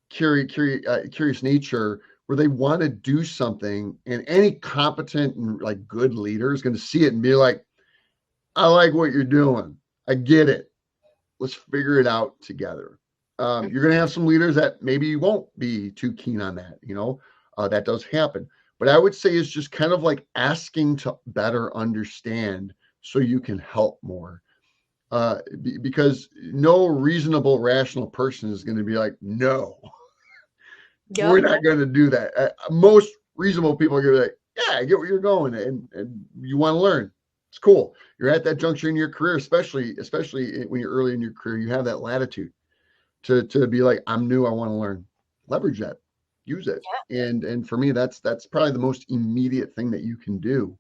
curious nature where they want to do something, and any competent and like good leader is going to see it and be like, I like what you're doing. I get it. Let's figure it out together. You're going to have some leaders that maybe won't be too keen on that. That does happen. But I would say it's just kind of like asking to better understand so you can help more. Because no reasonable, rational person is going to be like, no, we're yep. not going to do that. Most reasonable people are going to be like, yeah, I get where you're going, and you want to learn. It's cool. You're at that juncture in your career, especially when you're early in your career, you have that latitude to be like, I'm new, I want to learn. Leverage that, use it. And for me, that's probably the most immediate thing that you can do.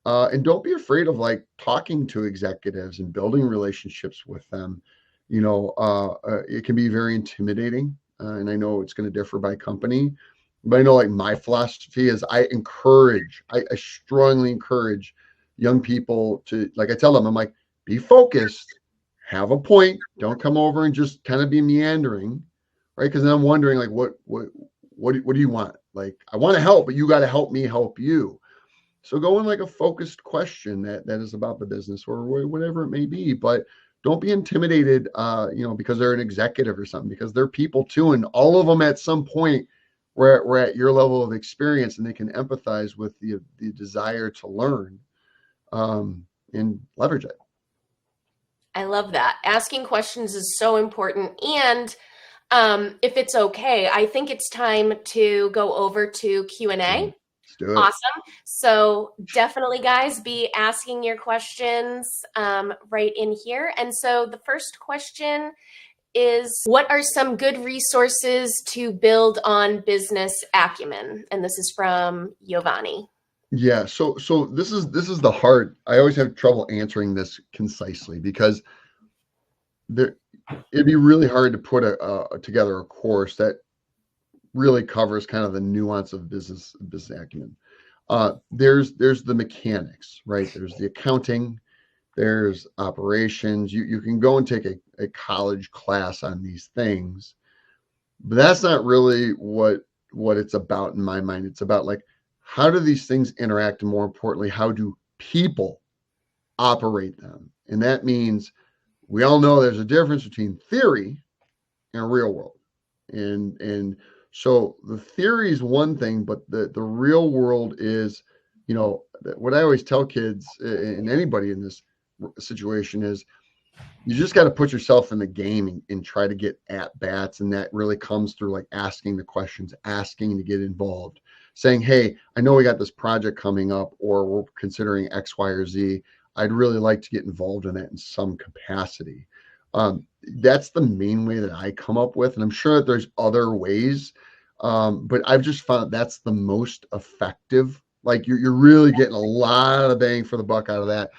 And don't be afraid of like talking to executives and building relationships with them. It can be very intimidating. And I know it's going to differ by company, but I know like my philosophy is I strongly encourage young people to, like I tell them, I'm like, be focused, have a point, don't come over and just kind of be meandering, right? Because then I'm wondering like, what do you want? Like, I want to help, but you got to help me help you. So go in like a focused question that is about the business or whatever it may be, but don't be intimidated, because they're an executive or something, because they're people too. And all of them at some point we're at your level of experience and they can empathize with the desire to learn, and leverage it. I love that. Asking questions is so important. And if it's okay, I think it's time to go over to Q&A. Let's do it. Awesome. So definitely, guys, be asking your questions right in here. And so the first question is, what are some good resources to build on business acumen? And this is from Giovanni. Yeah. So this is the hard. I always have trouble answering this concisely because it'd be really hard to put together a course that really covers kind of the nuance of business acumen. There's the mechanics, right? There's the accounting, there's operations. You can go and take a college class on these things, but that's not really what it's about in my mind. It's about like, how do these things interact, and more importantly, how do people operate them? And that means we all know there's a difference between theory and real world. And so the theory is one thing, but the real world is, what I always tell kids and anybody in this situation is, you just got to put yourself in the game and try to get at bats. And that really comes through like asking the questions, asking to get involved, saying, hey, I know we got this project coming up, or we're considering X, Y, or Z. I'd really like to get involved in that in some capacity. That's the main way that I come up with. And I'm sure that there's other ways, but I've just found that's the most effective. Like you're really getting a lot of bang for the buck out of that.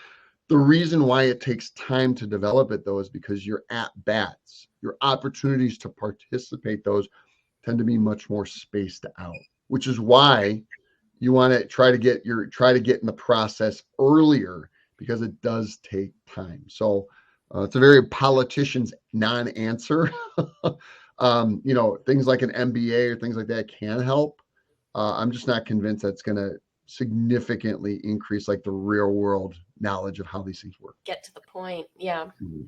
The reason why it takes time to develop it, though, is because your at bats, your opportunities to participate, those tend to be much more spaced out, which is why you want to try to get in the process earlier, because it does take time. So it's a very politician's non-answer. Things like an MBA or things like that can help. I'm just not convinced that's going to significantly increase like the real world knowledge of how these things work. Get to the point. Yeah. Mm-hmm.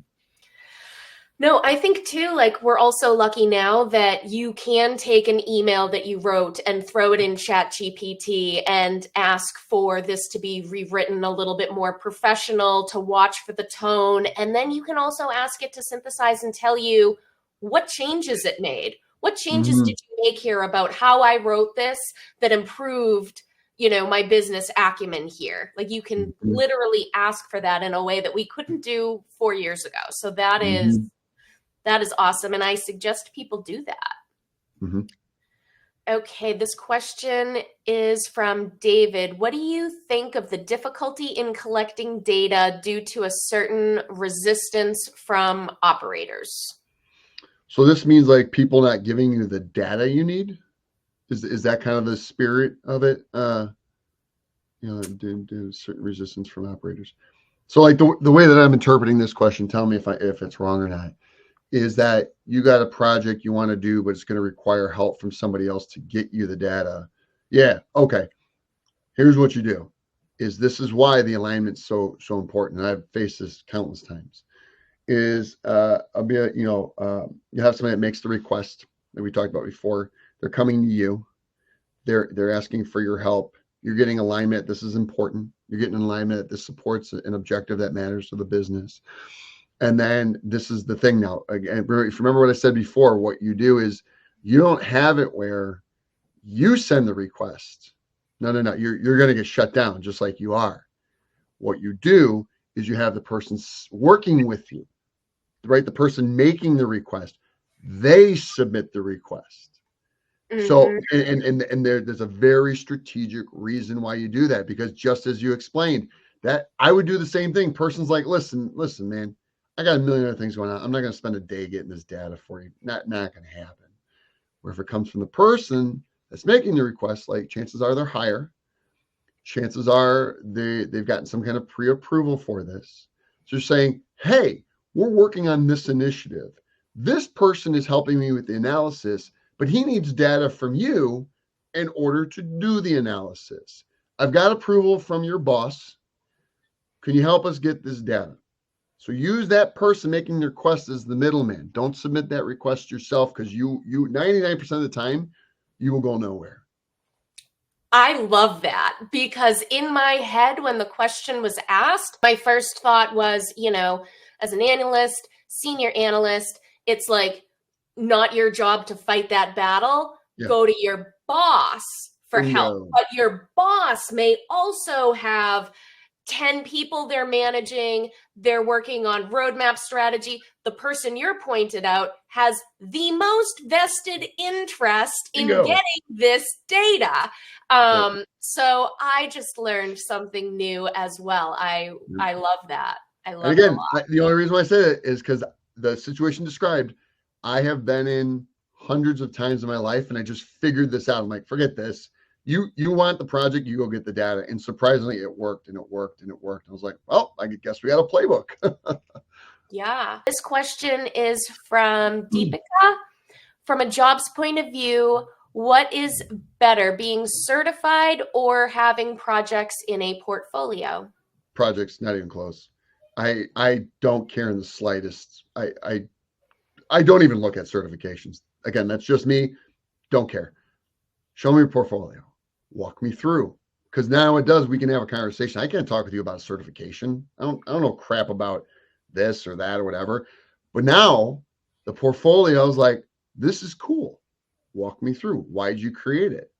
No, I think too, like we're also lucky now that you can take an email that you wrote and throw it in ChatGPT and ask for this to be rewritten a little bit more professional, to watch for the tone. And then you can also ask it to synthesize and tell you what changes it made. What changes did you make here about how I wrote this that improved, my business acumen here? Like you can literally ask for that in a way that we couldn't do 4 years ago. So that is awesome. And I suggest people do that. Mm-hmm. Okay. This question is from David. What do you think of the difficulty in collecting data due to a certain resistance from operators? So this means like people not giving you the data you need. Is that kind of the spirit of it? Do certain resistance from operators. So like the way that I'm interpreting this question, tell me if it's wrong or not, is that you got a project you want to do, but it's going to require help from somebody else to get you the data. Yeah. Okay. Here's what you do. This is why the alignment's so important. And I've faced this countless times. You have somebody that makes the request that we talked about before. They're coming to you. They're asking for your help. You're getting alignment. This is important. You're getting alignment. This supports an objective that matters to the business. And then this is the thing now. Again, if you remember what I said before, what you do is you don't have it where you send the request. No. You're going to get shut down just like you are. What you do is you have the person working with you, right? The person making the request, they submit the request. So, Mm-hmm. and there's a very strategic reason why you do that, because just as you explained, that I would do the same thing. Person's like, listen, man, I got a million other things going on. I'm not going to spend a day getting this data for you. Not going to happen. Or if it comes from the person that's making the request, like chances are they're higher. Chances are they've gotten some kind of pre-approval for this. So you're saying, hey, we're working on this initiative. This person is helping me with the analysis, but he needs data from you in order to do the analysis. I've got approval from your boss. Can you help us get this data? So use that person making the request as the middleman. Don't submit that request yourself, because you 99% of the time you will go nowhere. I love that, because in my head, when the question was asked, my first thought was, as an analyst, senior analyst, it's like not your job to fight that battle. Yeah. Go to your boss for help. Bingo. But your boss may also have 10 people they're managing, they're working on roadmap strategy. The person you're pointed out has the most vested interest in Bingo. getting this data. Yep. So I just learned something new as well. I love that. I And love it a again, lot. the only reason why I said it is because the situation described, I have been in hundreds of times in my life, and I just figured this out. I'm like, forget this. You want the project, you go get the data. And surprisingly, it worked and it worked and it worked. I was like, well, I guess we got a playbook. Yeah. This question is from Deepika. From a job's point of view, what is better, being certified or having projects in a portfolio? Projects, not even close. I don't care in the slightest. I don't even look at certifications. Again, that's just me. Don't care. Show me your portfolio. Walk me through. Because now we can have a conversation. I can't talk with you about a certification. I don't know crap about this or that or whatever. But now the portfolio is like, this is cool. Walk me through. Why did you create it?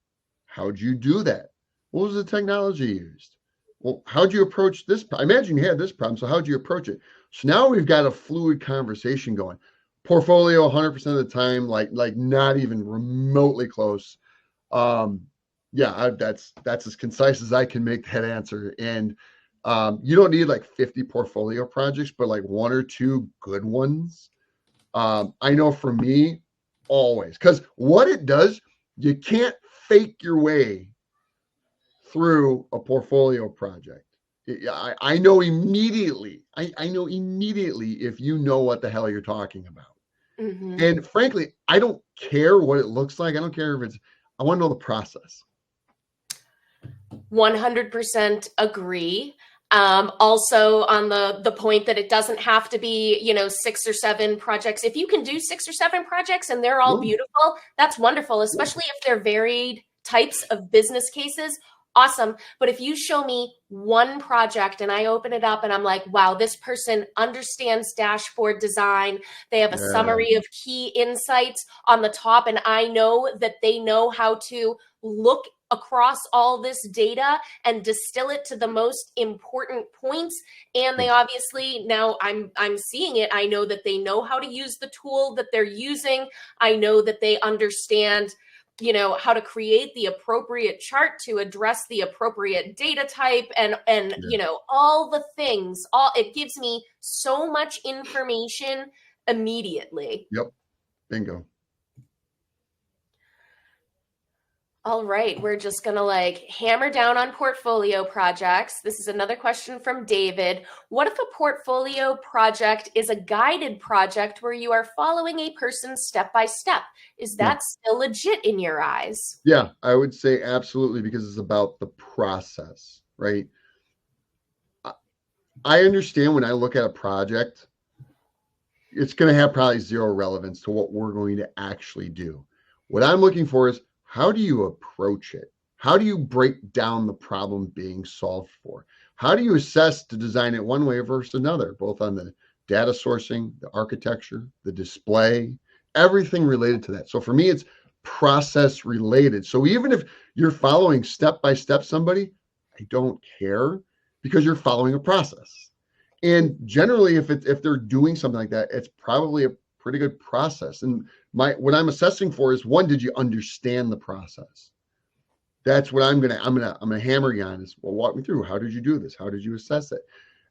How'd you do that? What was the technology used? Well, how'd you approach this? I imagine you had this problem. So how'd you approach it? So now we've got a fluid conversation going. Portfolio 100% of the time, like not even remotely close. Yeah, that's as concise as I can make that answer. And you don't need like 50 portfolio projects, but like one or two good ones. I know for me, always, because what it does, you can't fake your way through a portfolio project. I know immediately. I know immediately if you know what the hell you're talking about. Mm-hmm. And frankly, I don't care what it looks like. I don't care if I want to know the process. 100% agree. Also on the point that it doesn't have to be, 6 or 7 projects. If you can do 6 or 7 projects and they're all beautiful, that's wonderful, especially if they're varied types of business cases. Awesome. But if you show me one project and I open it up and I'm like, wow, this person understands dashboard design. They have a summary of key insights on the top. And I know that they know how to look across all this data and distill it to the most important points. And they obviously, now I'm seeing it. I know that they know how to use the tool that they're using. I know that they understand how to create the appropriate chart to address the appropriate data type and all the things. It gives me so much information immediately. Yep. Bingo. All right, we're just going to hammer down on portfolio projects. This is another question from David. What if a portfolio project is a guided project where you are following a person step by step? Is that still legit in your eyes? Yeah, I would say absolutely, because it's about the process, right? I understand when I look at a project, it's going to have probably zero relevance to what we're going to actually do. What I'm looking for is, how do you approach it? How do you break down the problem being solved for? How do you assess to design it one way versus another, both on the data sourcing, the architecture, the display, everything related to that? So for me, it's process related. So even if you're following step by step somebody, I don't care, because you're following a process. And generally, if they're doing something like that, it's probably a pretty good process. And what I'm assessing for is, one, did you understand the process? That's what I'm gonna hammer you on is, well, walk me through, how did you do this? How did you assess it?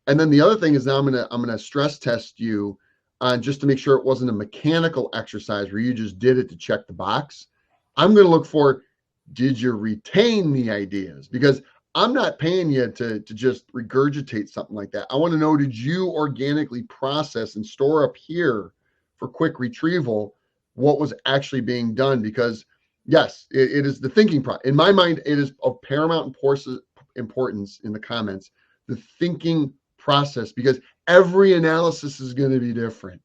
And then the other thing is, now I'm gonna stress test you on, just to make sure it wasn't a mechanical exercise where you just did it to check the box. I'm gonna look for, did you retain the ideas? Because I'm not paying you to just regurgitate something like that. I want to know, did you organically process and store up here for quick retrieval what was actually being done? Because yes, it is the thinking process. In my mind, it is of paramount importance in the comments, the thinking process, because every analysis is going to be different.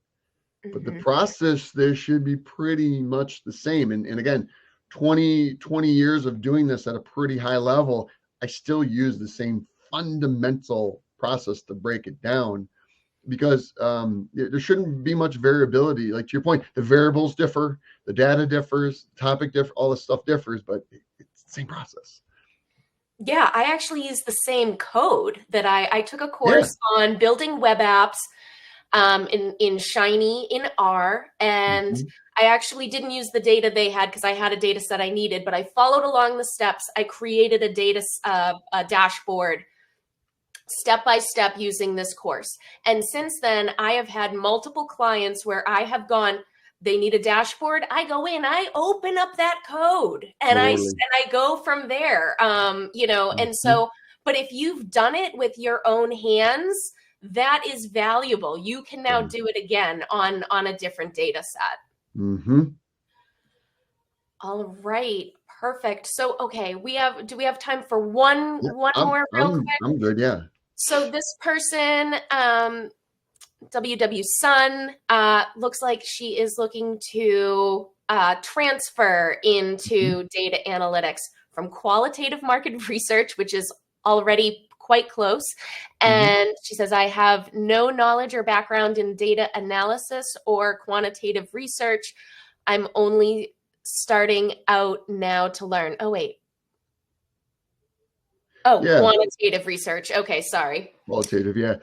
But the process there should be pretty much the same. And again, 20 years of doing this at a pretty high level, I still use the same fundamental process to break it down, because there shouldn't be much variability. Like, to your point, the variables differ, the data differs, the topic differs, all this stuff differs, but it's the same process. Yeah, I actually use the same code that I took a course on building web apps in Shiny in R, and I actually didn't use the data they had because I had a data set I needed, but I followed along the steps. I created a dashboard step by step using this course. And since then, I have had multiple clients where I have gone, they need a dashboard. I go in, I open up that code, and I go from there. And so, but if you've done it with your own hands, that is valuable. You can now do it again on a different data set. All right, perfect. So, okay, do we have time for one more real quick? I'm good, yeah. So this person, WW Sun, looks like she is looking to transfer into data analytics from qualitative market research, which is already quite close. And she says, I have no knowledge or background in data analysis or quantitative research. I'm only starting out now to learn. Oh, wait. Oh, yeah. Quantitative research. Okay, sorry. Qualitative, yeah.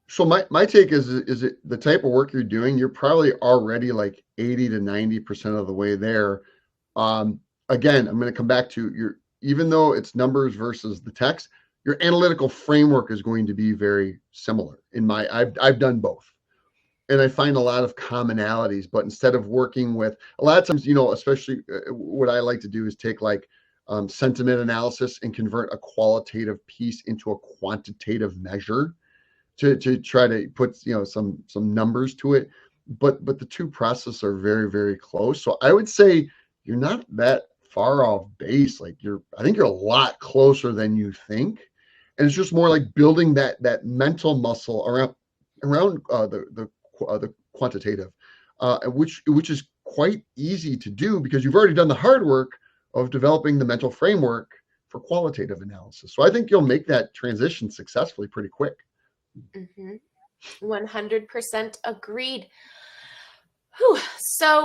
So my take is it the type of work you're doing, you're probably already like 80 to 90% of the way there. Again, I'm going to come back to even though it's numbers versus the text, your analytical framework is going to be very similar. I've done both, and I find a lot of commonalities. But instead of working with, a lot of times, especially what I like to do is take like sentiment analysis and convert a qualitative piece into a quantitative measure to try to put some numbers to it. But the two processes are very, very close. So I would say you're not that far off base. Like I think you're a lot closer than you think. And it's just more like building that mental muscle around the quantitative, which is quite easy to do because you've already done the hard work of developing the mental framework for qualitative analysis. So I think you'll make that transition successfully pretty quick. 100% agreed. Whew. So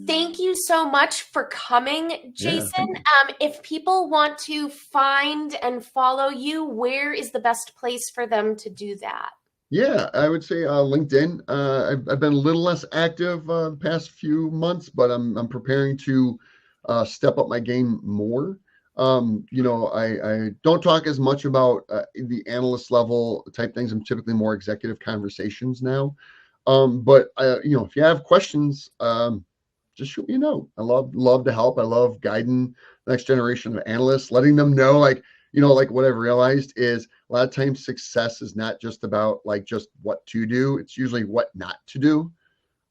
thank you so much for coming, Jason. If people want to find and follow you, where is the best place for them to do that? Yeah, I would say LinkedIn. I've been a little less active the past few months, but I'm preparing to step up my game more. I don't talk as much about the analyst level type things. I'm typically more executive conversations now. But if you have questions, just shoot me a note. I love to help. I love guiding the next generation of analysts, letting them know, like what I've realized is a lot of times success is not just about like just what to do. It's usually what not to do.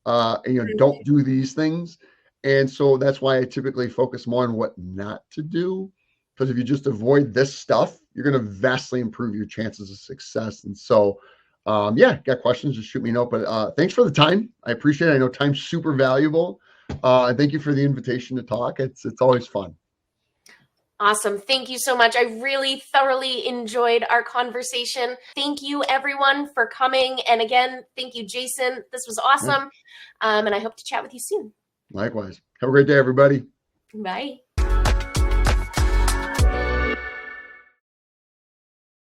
Don't do these things. And so that's why I typically focus more on what not to do. Because if you just avoid this stuff, you're going to vastly improve your chances of success. And so, got questions, just shoot me a note. But thanks for the time. I appreciate it. I know time's super valuable. And thank you for the invitation to talk. It's always fun. Awesome. Thank you so much. I really thoroughly enjoyed our conversation. Thank you, everyone, for coming. And again, thank you, Jason. This was awesome. And I hope to chat with you soon. Likewise. Have a great day, everybody. Bye.